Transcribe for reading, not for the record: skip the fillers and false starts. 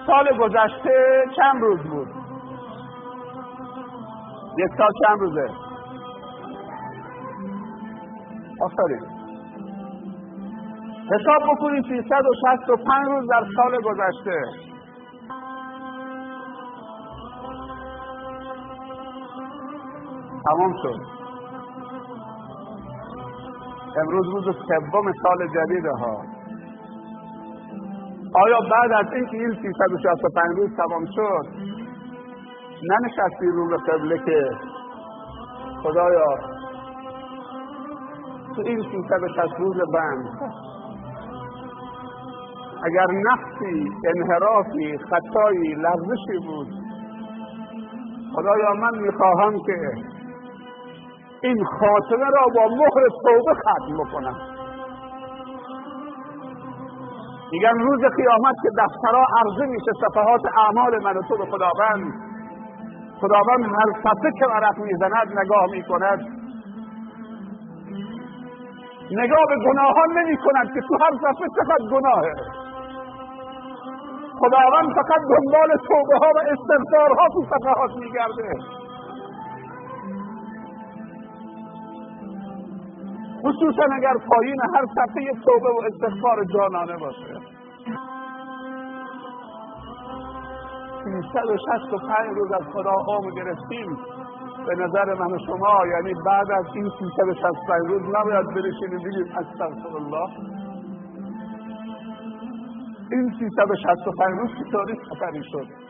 سال گذشته چند روز بود؟ یک سال چند روزه؟ آفرین. حساب بکنید 365 روز در سال گذشته. تمام شد. امروز روز سوم سال جدیده ها. آیا بعد از اینکه این 365 روز تمام شد ننشستی رو به قبله که خدایا تو این 360 روز بند اگر نقصی، انحرافی، خطایی، لغزشی بود، خدایا من میخواهم که این خاتمه را با مهر توبه ختم بکنم. میگن روز قیامت که دفترها عرضه میشه صفحات اعمال من و تو به خداوند هر صفحه که ورق میزند نگاه میکند، نگاه به گناهان نمی کند که تو هر صفحه چقدر گناهه. خداوند فقط دنبال توبه ها و استغفارها تو صفحات میگرده. خصوصا اگر پایین هر صفحه توبه و استغفار جانانه باشه. 365 روز از خدا عمر گرفتیم. به نظر من و شما یعنی بعد از این 365 روز نباید برشینیم بگیم استغفرالله. این 365 روز که طوری سفری شد.